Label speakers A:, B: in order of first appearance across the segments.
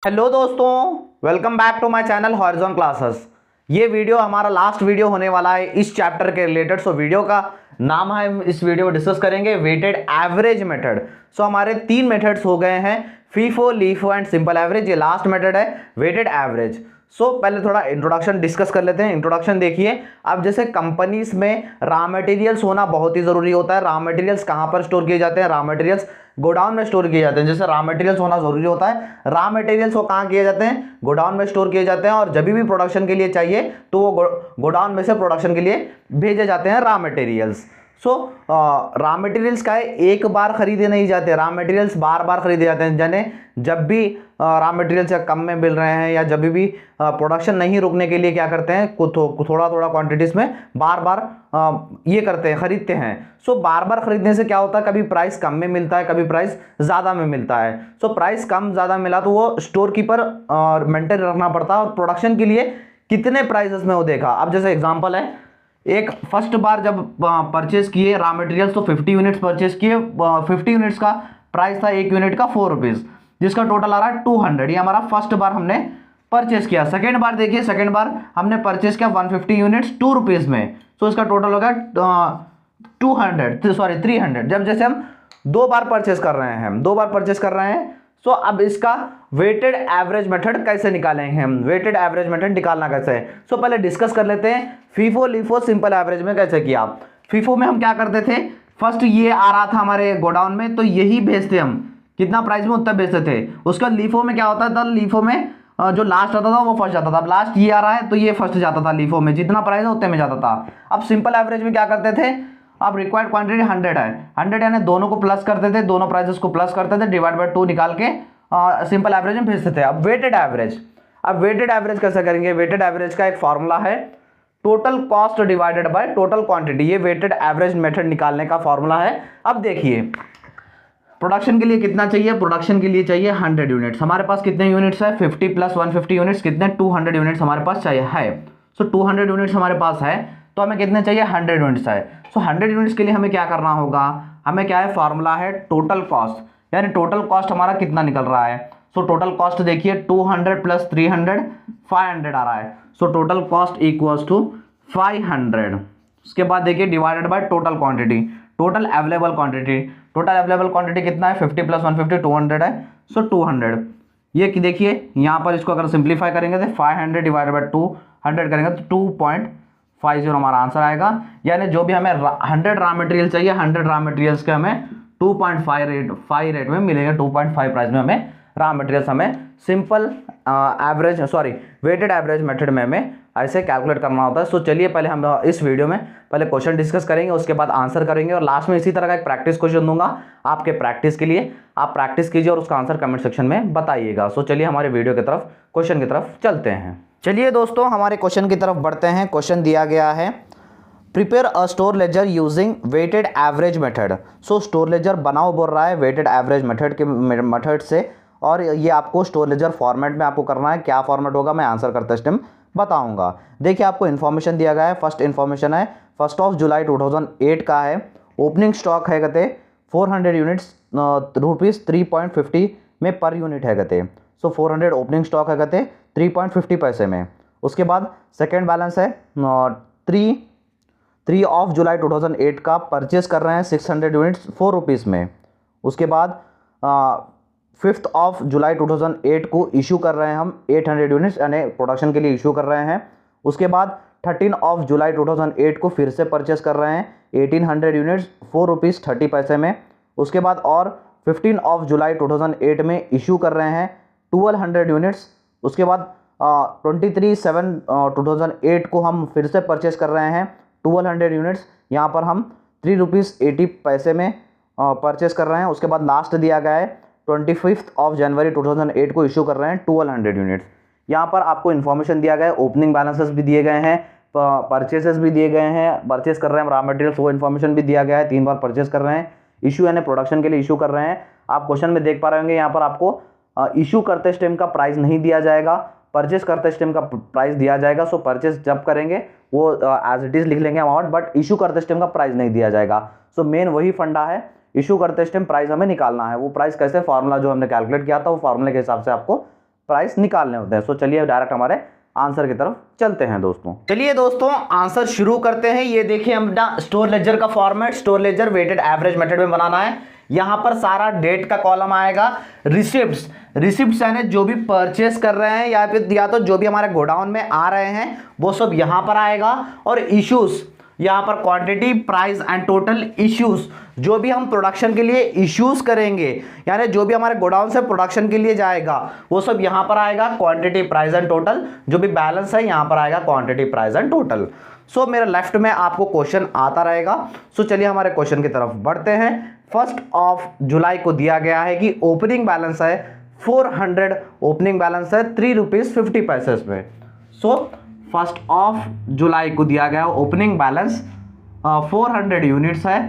A: Hello दोस्तों, welcome back to my channel horizon classes. ये वीडियो हमारा लास्ट वीडियो होने वाला है इस चैप्टर के रिलेटेड। सो वीडियो का नाम है, इस वीडियो में डिस्कस करेंगे वेटेड एवरेज मेथड। सो हमारे तीन मेथड्स हो गए हैं, FIFO, LIFO and simple average. ये लास्ट मेथड है वेटेड एवरेज। सो पहले थोड़ा इंट्रोडक्शन डिस्कस कर लेते हैं। इंट्रोडक्शन देखिए, अब जैसे कंपनीज में रॉ मटेरियल्स होना बहुत ही जरूरी होता है। रॉ मटेरियल्स कहाँ पर स्टोर किए जाते हैं? रॉ मटेरियल्स गोडाउन में स्टोर किए जाते हैं। जैसे रॉ मटेरियल्स होना जरूरी होता है, रॉ मटेरियल्स को कहाँ किए जाते हैं? गोडाउन में स्टोर किए जाते हैं। और जब भी प्रोडक्शन के लिए चाहिए तो वो गोडाउन में से प्रोडक्शन के लिए भेजे जाते हैं रॉ मटेरियल्स। सो रॉ मटेरियल्स का है, एक बार खरीदे नहीं जाते, रॉ मटेरियल्स बार बार खरीदे जाते हैं। यानी जब भी रॉ मटेरियल्स कम में मिल रहे हैं या जब भी प्रोडक्शन नहीं रुकने के लिए क्या करते हैं, थोड़ा थोड़ा क्वांटिटीज में बार बार ये करते हैं, खरीदते हैं। सो बार बार खरीदने से क्या होता है, कभी प्राइस कम में मिलता है, कभी प्राइस ज़्यादा में मिलता है। सो प्राइस कम ज़्यादा मिला तो वो स्टोर कीपर मेंटेन रखना पड़ता है और प्रोडक्शन के लिए कितने प्राइसेस में वो देखा। अब जैसे एग्जांपल है, एक फर्स्ट बार जब परचेज किए रॉ मटेरियल्स तो 50 यूनिट्स परचेज किए। 50 यूनिट्स का प्राइस था एक यूनिट का 4 रुपीज़, जिसका टोटल आ रहा है 200। ये हमारा फर्स्ट बार हमने परचेज किया। सेकेंड बार देखिए, सेकेंड बार हमने परचेज किया 150 यूनिट्स 2 रुपीज़ में। तो इसका टोटल हो गया 300। जब जैसे हम दो बार परचेज कर रहे हैं, सो अब इसका वेटेड एवरेज मेथड कैसे निकालेंगे हम? वेटेड एवरेज मेथड निकालना कैसे है? सो पहले डिस्कस कर लेते हैं फीफो, लीफो, सिंपल एवरेज में कैसे किया। फीफो में हम क्या करते थे, फर्स्ट ये आ रहा था हमारे गोडाउन में तो यही भेजते हम, कितना प्राइस में उतना बेचते थे। उसका लीफो में क्या होता था, लीफो में जो लास्ट आता था वो फर्स्ट जाता था। अब लास्ट ये आ रहा है तो ये फर्स्ट जाता था, लीफो में जितना प्राइस है उतने में जाता था। अब सिंपल एवरेज में क्या करते थे, अब रिक्वायर्ड क्वांटिटी 100 है, 100 यानी दोनों को प्लस करते थे, दोनों प्राइसेस को प्लस करते थे, डिवाइड बाय 2 निकाल के सिंपल एवरेज में भेजते थे। अब वेटेड एवरेज कैसे करेंगे? वेटेड एवरेज का एक फॉर्मूला है, total cost divided by total quantity. ये वेटेड एवरेज मेथड निकालने का फॉर्मूला है। अब देखिए, प्रोडक्शन के लिए कितना चाहिए? प्रोडक्शन के लिए चाहिए 100 यूनिट्स। हमारे पास कितने यूनिट्स है? 50 प्लस 150 यूनिट्स, कितने? 200 यूनिट्स हमारे पास चाहिए है। सो 200 यूनिट्स हमारे पास है तो हमें कितने चाहिए? 100 यूनिट्स है। सो 100 यूनिट्स के लिए हमें क्या करना होगा? हमें क्या है, फॉर्मूला है टोटल कॉस्ट, यानी टोटल कॉस्ट हमारा कितना निकल रहा है। सो टोटल कॉस्ट देखिए 200 प्लस 300 500 आ रहा है। So total cost equals to 500। उसके बाद देखिए divided by total quantity, total available quantity. Total available quantity कितना है? 50 प्लस 150 200 है। सो 200 ये देखिए यहाँ पर इसको अगर सिंप्लीफाई करेंगे तो 500 डिवाइडेड बाय 200 करेंगे तो 2.50 हमारा आंसर आएगा। यानी जो भी हमें 100 रॉ मटेरियल चाहिए, 100 रॉ मटेरियल्स के हमें 2.5 रेट में मिलेगा। 2.5 प्राइस में हमें रॉ मटेरियल्स हमें simple average weighted average method में हमें ऐसे कैलकुलेट करना होता है। सो चलिए पहले हम इस वीडियो में पहले क्वेश्चन डिस्कस करेंगे, उसके बाद आंसर करेंगे और लास्ट में इसी तरह का एक प्रैक्टिस क्वेश्चन दूंगा आपके प्रैक्टिस के लिए। आप प्रैक्टिस कीजिए और उसका आंसर कमेंट सेक्शन में बताइएगा। सो चलिए हमारे वीडियो की तरफ, क्वेश्चन की तरफ चलते हैं। चलिए दोस्तों, हमारे क्वेश्चन की तरफ बढ़ते हैं। क्वेश्चन दिया गया है, prepare a store ledger using weighted average method. So store ledger बनाओ बोल रहा है वेटेड एवरेज मेथड से, और ये आपको स्टोर लेजर फॉर्मेट में आपको करना है। क्या फॉर्मेट होगा मैं आंसर करते टाइम बताऊंगा। देखिए आपको इन्फॉर्मेशन दिया गया है। फर्स्ट इन्फॉर्मेशन है 1 जुलाई 2008 का है। ओपनिंग स्टॉक है कहते 400 यूनिट्स, रुपीज़ 3.50 में पर यूनिट है कहते। सो 400 ओपनिंग स्टॉक है कहते 3.50 पैसे में। उसके बाद सेकेंड बैलेंस है 3 ऑफ जुलाई 2008 का परचेस कर रहे हैं 600 यूनिट्स 4 रुपीज़ में। उसके बाद 5 ऑफ जुलाई 2008 को इशू कर रहे हैं हम 800 यूनिट्स, यानी प्रोडक्शन के लिए इशू कर रहे हैं। उसके बाद 13 ऑफ जुलाई 2008 को फिर से परचेस कर रहे हैं 1800 यूनिट्स 4 रुपीज़ 30 पैसे में। उसके बाद और 15 ऑफ जुलाई 2008 में इशू कर रहे हैं 1200 यूनिट्स। उसके बाद 23/7/2008 को हम फिर से परचेस कर रहे हैं 1200 यूनिट्स, यहाँ पर हम 3 रुपीज़ 80 पैसे में परचेस कर रहे हैं। उसके बाद लास्ट दिया गया है 25 ऑफ जनवरी 2008 को इशू कर रहे हैं 1200 यूनिट्स। यहाँ पर आपको इन्फॉर्मेशन दिया गया है, ओपनिंग बैलेंसेस भी दिए गए हैं, परचेसेस भी दिए गए हैं, परचेस कर रहे हैं रॉ मटेरियल्स वो इन्फॉर्मेशन भी दिया गया है, 3 बार परचेस कर रहे हैं, इशू यानी प्रोडक्शन के लिए इशू कर रहे हैं। आप क्वेश्चन में देख पा रहे होंगे यहाँ पर आपको इशू करते टाइम का प्राइस नहीं दिया जाएगा, परचेस करते टाइम का प्राइस दिया जाएगा। सो परचेस जब करेंगे वो एज इट इज लिख लेंगे अमाउंट, बट इशू करते टाइम का प्राइस नहीं दिया जाएगा। सो मेन वही फंडा है, इशू करते टाइम प्राइस हमें निकालना है। वो प्राइस कैसे, फार्मूला जो हमने कैलकुलेट किया था वो फार्मूले के हिसाब से आपको प्राइस निकालने होते हैं। सो चलिए डायरेक्ट हमारे आंसर की तरफ चलते हैं दोस्तों। चलिए दोस्तों आंसर शुरू करते हैं। ये देखिए अपना स्टोर लेजर का format, store ledger weighted average method में बनाना है। यहां पर सारा डेट का कॉलम आएगा, रिसिप्ट्स यानी जो भी परचेस कर रहे हैं या तो जो भी हमारे गोडाउन में आ रहे हैं वो सब यहां पर आएगा, और इश्यूज यहां पर quantity, price and total issues, जो भी हम प्रोडक्शन के लिए इश्यूज करेंगे यानी जो भी हमारे गोडाउन से प्रोडक्शन के लिए जाएगा वो सब यहां पर आएगा, क्वांटिटी, प्राइस एंड टोटल। जो भी बैलेंस है यहां पर आएगा क्वांटिटी, प्राइस एंड टोटल। सो मेरे लेफ्ट में आपको क्वेश्चन आता रहेगा। सो चलिए हमारे क्वेश्चन की तरफ बढ़ते हैं। 1 जुलाई को दिया गया है कि ओपनिंग बैलेंस है 400, ओपनिंग बैलेंस है 3 रुपीज 50 पैसे में। सो 1 जुलाई को दिया गया ओपनिंग बैलेंस 400 यूनिट्स है,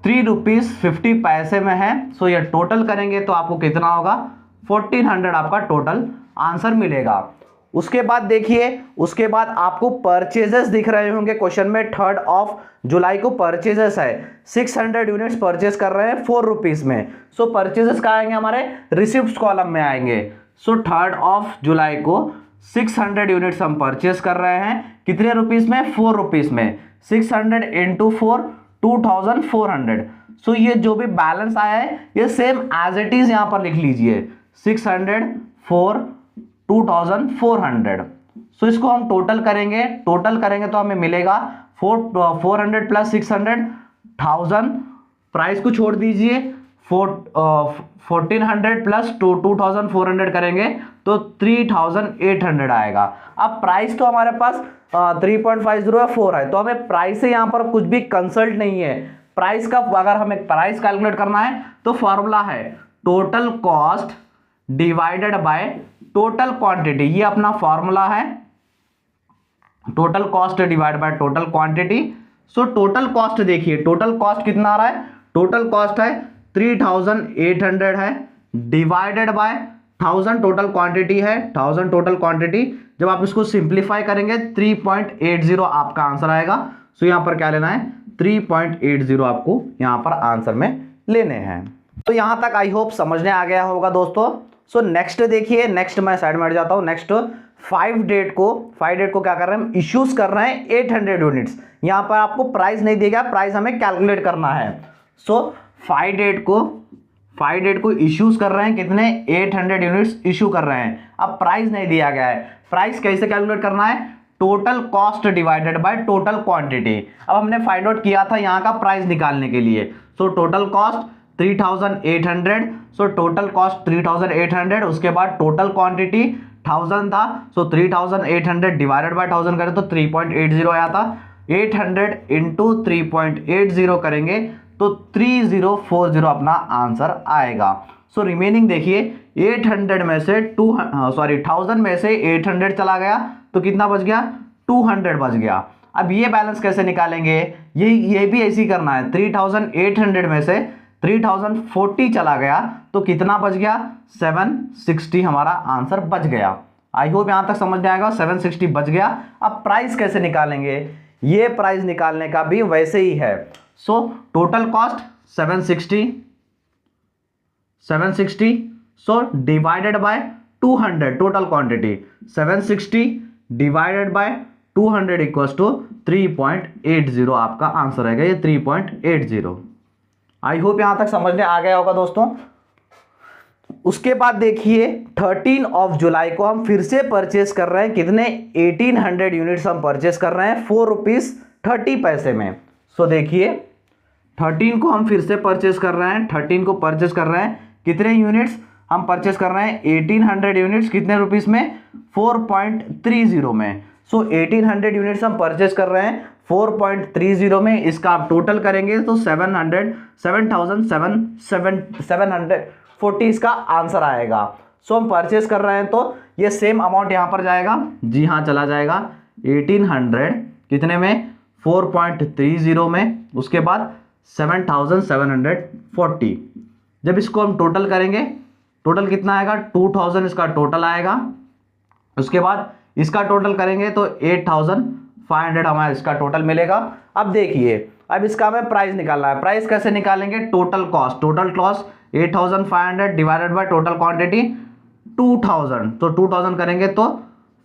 A: 3 रुपीज 50 पैसे में है। सो ये टोटल करेंगे तो आपको कितना होगा, 1400 आपका टोटल आंसर मिलेगा। उसके बाद देखिए, उसके बाद आपको परचेजेस दिख रहे होंगे क्वेश्चन में। 3 जुलाई को परचेजेस है, 600 यूनिट्स परचेस कर रहे हैं 4 रुपीज में। सो परचेजेस कहाँ आएंगे, हमारे रिसिप्ट्स कॉलम में आएंगे। सो 3 जुलाई को 600 यूनिट्स हम परचेस कर रहे हैं, कितने रुपीज में, 4 रुपीज में। 600 इंटू 4, 2400। सो ये जो भी बैलेंस आया है ये सेम एज इट इज यहां पर लिख लीजिए, 600 4 2400। सो इसको हम टोटल करेंगे तो हमें मिलेगा 400 प्लस 600 1000, प्राइस को छोड़ दीजिए, 1400 प्लस 2400 करेंगे तो 3800 आएगा। अब प्राइस तो हमारे पास 3.50 है, 4 है, तो हमें प्राइस से यहां पर कुछ भी कंसल्ट नहीं है। प्राइस का अगर हमें प्राइस कैलकुलेट करना है तो फॉर्मूला है total cost divided by total quantity. ये अपना फॉर्मूला है, total cost divide by total quantity. So total cost देखिए, टोटल कॉस्ट कितना आ रहा है, टोटल कॉस्ट है 3800 है, डिवाइडेड बाय 1000 टोटल क्वांटिटी है, 1000 टोटल क्वांटिटी। जब आप इसको सिंप्लीफाई करेंगे 3.80 आपका आंसर आएगा। सो यहां पर क्या लेना है, 3.80 आपको यहां पर आंसर में लेने हैं। तो यहां तक आई होप समझने आ गया होगा दोस्तों। सो नेक्स्ट देखिए, नेक्स्ट मैं साइड में हट जाता हूं। नेक्स्ट 5 डेट को क्या कर रहे हैं हम, इश्यूज कर रहे हैं 800 यूनिट्स। यहां पर आपको प्राइस नहीं दिया गया, प्राइस हमें कैलकुलेट करना है। सो 5 डेट को इश्यूज कर रहे हैं, कितने, 800 यूनिट्स इश्यू कर रहे हैं। अब प्राइस नहीं दिया गया है, प्राइस कैसे कैलकुलेट करना है, total cost divided by total quantity. अब हमने फाइंड आउट किया था यहां का प्राइस निकालने के लिए। सो टोटल कॉस्ट 3800, सो टोटल कॉस्ट 3800, उसके बाद टोटल क्वांटिटी 1000 था। सो 3800 डिवाइडेड बाय 1000 करें तो 3.80 आया था। 800 इंटू 3.80 करेंगे तो 3040 अपना आंसर आएगा। सो रिमेनिंग देखिए, 800 में से 1000 में से 800 चला गया तो कितना बच गया, 200 बच गया। अब ये बैलेंस कैसे निकालेंगे, ये भी ऐसे ही करना है। 3800 में से 3040 चला गया तो कितना बच गया, 760 हमारा आंसर बच गया। आई होप यहां तक समझ में आएगा, 760 बच गया। अब प्राइस कैसे निकालेंगे, ये प्राइस निकालने का भी वैसे ही है। So total cost 760, so divided by 200 total quantity, 760 divided by 200 equals to 3.80 आपका आंसर आएगा, ये 3.80। आई होप यहां तक समझने आ गया होगा दोस्तों। उसके बाद देखिए 13 जुलाई को हम फिर से परचेस कर रहे हैं, कितने, 1800 यूनिट्स हम परचेस कर रहे हैं 4 रुपीज 30 पैसे में। सो देखिए 13 को हम फिर से परचेस कर रहे हैं, 13 को परचेस कर रहे हैं, कितने यूनिट्स हम परचेस कर रहे हैं, 1800 यूनिट्स, कितने रुपीस में, 4.30 में। सो 1800 यूनिट्स हम परचेस कर रहे हैं 4.30 में। इसका आप टोटल करेंगे तो 740 इसका आंसर आएगा। सो हम परचेस कर रहे हैं तो ये सेम अमाउंट यहां पर जाएगा, जी हाँ चला जाएगा, 1800 कितने में, 4.30 में, उसके बाद 7740। जब इसको हम टोटल करेंगे, टोटल कितना आएगा, 2000 इसका टोटल आएगा। उसके बाद इसका टोटल करेंगे तो 8500 हमारा इसका टोटल मिलेगा। अब देखिए, अब इसका हमें प्राइस निकालना है। प्राइस कैसे निकालेंगे, total cost 8500 divided by total quantity 2000, तो 2000 करेंगे तो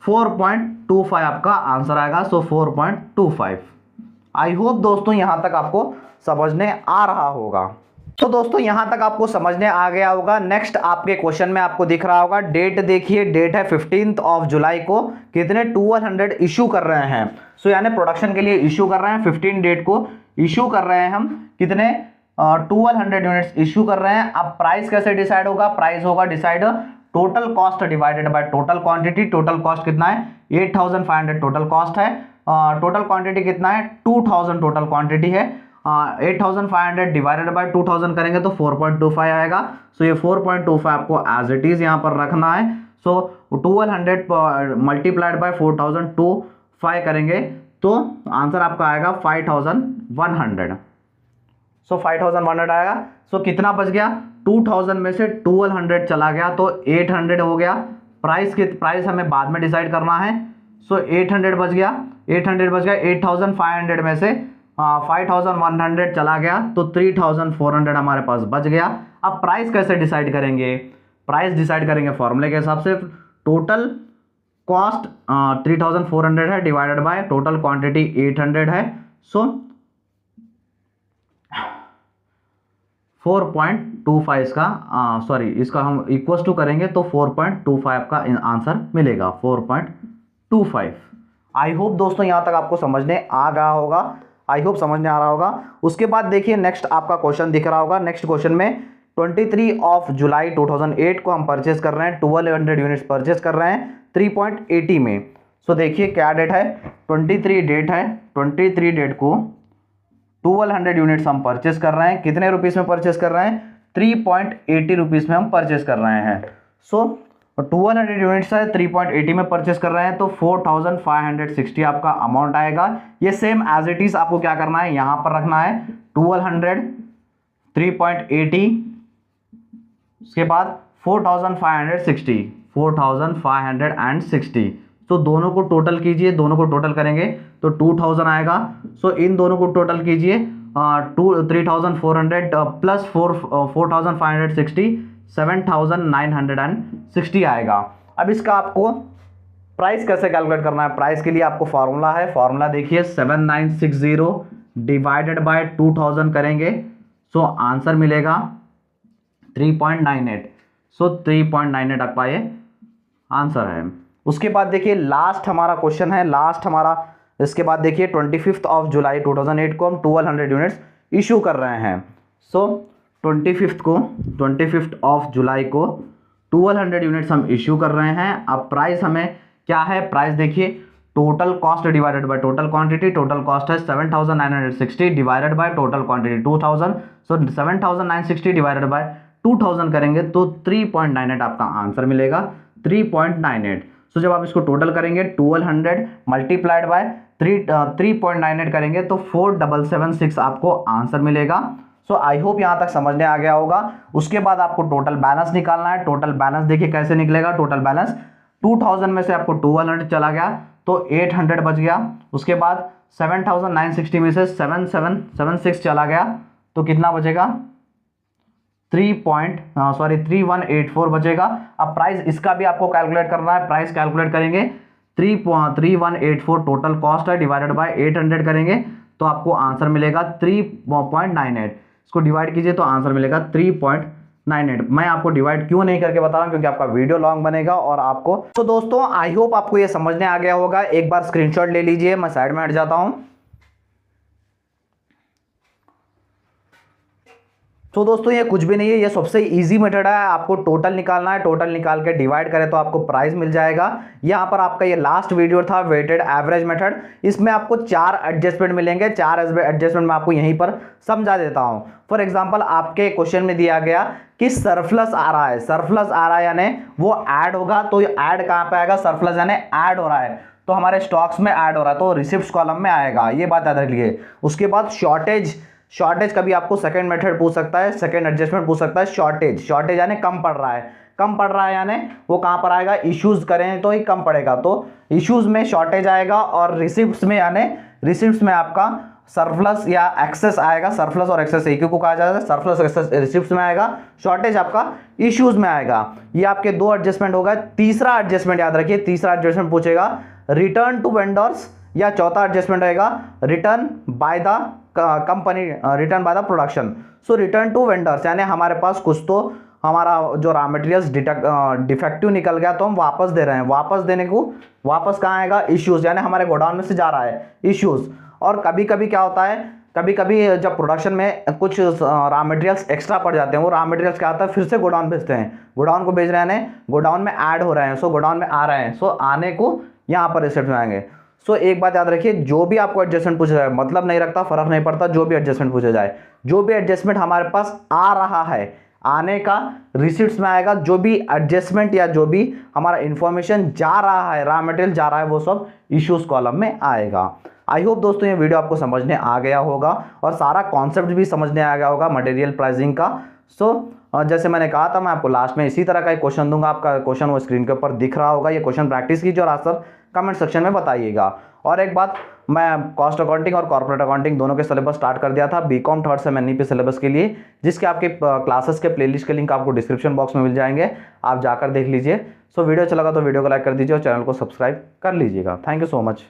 A: 4.25 आपका आंसर आएगा। सो 4.25। आई होप दोस्तों यहां तक आपको समझने आ रहा होगा। तो दोस्तों यहां तक आपको समझने आ गया होगा। नेक्स्ट आपके क्वेश्चन में आपको दिख रहा होगा डेट, देखिए डेट है 15 जुलाई को, कितने 1200 इशू कर रहे हैं। सो यानी प्रोडक्शन के लिए इशू कर रहे हैं, 15 डेट को इशू कर रहे हैं हम, कितने 1200 यूनिट्स इशू कर रहे हैं। अब प्राइस कैसे डिसाइड होगा, प्राइस होगा decide total cost divided by total quantity. Total cost कितना है 8500 टोटल कॉस्ट है, टोटल क्वांटिटी कितना है 2000 टोटल क्वांटिटी है, 8500 डिवाइडेड बाय 2000 करेंगे तो 4.25 आएगा। सो ये 4.25 आपको एज इट इज यहाँ पर रखना है। सो 1200 मल्टीप्लाइड बाय 4025 करेंगे तो आंसर आपका आएगा 5100। सो 5100 आएगा। सो कितना बच गया, 2000 में से 1200 चला गया तो 800 हो गया। प्राइस हमें बाद में डिसाइड करना है। सो 800 बच गया, 8500 में से 5100 चला गया तो 3400 हमारे पास बच गया। अब प्राइस कैसे डिसाइड करेंगे, प्राइस डिसाइड करेंगे फॉर्मूले के हिसाब से। टोटल कॉस्ट 3400 है डिवाइडेड बाय टोटल क्वांटिटी 800 है। सो 4.25 इसका इसका हम इक्वल टू करेंगे तो 4.25 का आंसर मिलेगा, 4.25। आई होप दोस्तों यहां तक आपको समझने आ गया होगा, आई होप समझने आ रहा होगा। उसके बाद देखिए नेक्स्ट आपका क्वेश्चन दिख रहा होगा। नेक्स्ट क्वेश्चन में 23 जुलाई 2008 को हम परचेस कर रहे हैं, 1200 यूनिट्स परचेस कर रहे हैं 3.80 में। सो देखिए क्या डेट है, 23 डेट है, 23 डेट को 1200 यूनिट्स हम परचेस कर रहे हैं, कितने रुपीस में परचेस कर रहे हैं 3.80 रुपीस में हम परचेस कर रहे हैं। सो 1200 यूनिट्स है 3.80 में परचेस कर रहे हैं तो 4560 आपका अमाउंट आएगा। ये सेम एज इट इज आपको क्या करना है, यहां पर रखना है 1200 3.80, उसके बाद 4560। तो दोनों को टोटल कीजिए, दोनों को टोटल करेंगे तो 2000 आएगा। सो इन दोनों को टोटल कीजिए 3400 प्लस 4560 7960 आएगा। अब इसका आपको प्राइस कैसे कैलकुलेट करना है, प्राइस के लिए आपको फार्मूला है, फार्मूला देखिए 7960 डिवाइडेड बाय 2000 करेंगे। सो आंसर मिलेगा 3.98। सो 3.98 आपका ये आंसर है। उसके बाद देखिए लास्ट हमारा क्वेश्चन है, लास्ट हमारा इसके बाद देखिए 25 जुलाई 2008 को हम 1200 यूनिट्स इशू कर रहे हैं। सो 25 जुलाई को 1200 यूनिट्स हम इशू कर रहे हैं। अब प्राइस हमें क्या है, प्राइस देखिए total cost divided by total quantity. Total cost है 7960 divided by total quantity 2000। So 7960 divided by 2000 करेंगे तो 3.98 आपका आंसर मिलेगा, 3.98। सो जब आप इसको टोटल करेंगे 1200 मल्टीप्लाइड बाय 3.98 करेंगे तो 4776 आपको आंसर मिलेगा। सो आई होप यहां तक समझने आ गया होगा। उसके बाद आपको टोटल बैलेंस निकालना है। टोटल बैलेंस देखिए कैसे निकलेगा, टोटल बैलेंस 2000 में से आपको 1200 चला गया तो 800 बच गया। उसके बाद 7960 में से 7776 चला गया तो कितना बचेगा 3184 बचेगा। अब प्राइस इसका भी आपको कैलकुलेट करना है, प्राइस कैलकुलेट करेंगे 3184 टोटल कॉस्ट है डिवाइडेड बाय 800 करेंगे तो आपको आंसर मिलेगा 3.98। इसको डिवाइड कीजिए तो आंसर मिलेगा 3.98। मैं आपको डिवाइड क्यों नहीं करके बता रहा हूं क्योंकि आपका वीडियो लॉन्ग बनेगा और आपको। तो दोस्तों आई होप आपको ये समझने आ गया होगा। एक बार स्क्रीनशॉट ले लीजिए, मैं साइड में हट जाता हूं। तो दोस्तों ये कुछ भी नहीं है, ये सबसे इजी मेथड है। आपको टोटल निकालना है, टोटल निकाल के डिवाइड करें तो आपको प्राइस मिल जाएगा। यहाँ पर आपका ये लास्ट वीडियो था वेटेड एवरेज मेथड, इसमें आपको 4 एडजस्टमेंट मिलेंगे। 4 एडजस्टमेंट मैं आपको यहीं पर समझा देता हूँ। फॉर एग्जाम्पल आपके क्वेश्चन में दिया गया कि सरप्लस आ रहा है, सरप्लस आ रहा है यानी वो ऐड होगा, तो ऐड कहाँ पे आएगा, सरप्लस यानी ऐड हो रहा है तो हमारे स्टॉक्स में ऐड हो रहा है तो रिसिप्ट्स कॉलम में आएगा, ये बात याद रखिए। उसके बाद शॉर्टेज कभी आपको सेकंड मेथड पूछ सकता है, सेकंड एडजस्टमेंट पूछ सकता है। शॉर्टेज यानी कम पड़ रहा है, यानी वो कहां पर आएगा, इश्यूज करें तो ही कम पड़ेगा, तो इश्यूज में शॉर्टेज आएगा। और रिसिप्ट्स में यानी रिसिप्ट्स में आपका सरप्लस या एक्सेस आएगा, सरप्लस और एक्सेस एक ही को कहा जाता है, सरप्लस एक्सेस रिसिप्ट्स में आएगा, शॉर्टेज आपका इश्यूज में आएगा। ये आपके दो एडजस्टमेंट होगा। तीसरा एडजस्टमेंट याद रखिए, तीसरा एडजस्टमेंट पूछेगा रिटर्न टू वेंडर्स, या चौथा एडजस्टमेंट रहेगा return by the company, return by the production. So return to vendors यानी हमारे पास कुछ तो हमारा जो रॉ मटेरियल्स डिफेक्टिव निकल गया तो हम वापस दे रहे हैं, वापस देने को वापस कहाँ आएगा, इश्यूज, यानी हमारे गोडाउन में से जा रहा है इश्यूज। और कभी कभी क्या होता है, कभी कभी जब प्रोडक्शन में कुछ रॉ मटेरियल्स एक्स्ट्रा पड़ जाते हैं, वो रॉ मटेरियल्स क्या होता है फिर से गोडाउन भेजते हैं, गोडाउन को भेज रहे हैं, गोडाउन में ऐड हो रहे हैं, सो गोडाउन में आ रहे हैं, सो आने को यहाँ पर रिसिप्ट में आएंगे। सो एक बात याद रखिए, जो भी आपको एडजस्टमेंट पूछा जाए मतलब नहीं रखता, फर्क नहीं पड़ता, जो भी एडजस्टमेंट पूछा जाए, जो भी एडजस्टमेंट हमारे पास आ रहा है आने का रिसिप्ट्स में आएगा, जो भी एडजस्टमेंट या जो भी हमारा इंफॉर्मेशन जा रहा है, रॉ मटेरियल जा रहा है, वो सब इश्यूज कॉलम में आएगा। आई होप दोस्तों ये वीडियो आपको समझने आ गया होगा और सारा कॉन्सेप्ट भी समझने आ गया होगा मटेरियल प्राइसिंग का। जैसे मैंने कहा था, मैं आपको लास्ट में इसी तरह का एक क्वेश्चन दूंगा, आपका क्वेश्चन वो स्क्रीन के ऊपर दिख रहा होगा, ये क्वेश्चन प्रैक्टिस कीजिए और आंसर कमेंट सेक्शन में बताइएगा। और एक बात, मैं कॉस्ट अकाउंटिंग और कॉर्पोरेट अकाउंटिंग दोनों के सिलेबस स्टार्ट कर दिया था BCom third sem NEP syllabus के लिए, जिसके आपके क्लासेस के प्लेलिस्ट के लिंक आपको डिस्क्रिप्शन बॉक्स में मिल जाएंगे, आप जाकर देख लीजिए। वीडियो अच्छा लगा तो वीडियो को लाइक कर दीजिए और चैनल को सब्सक्राइब कर लीजिएगा। Thank you so much.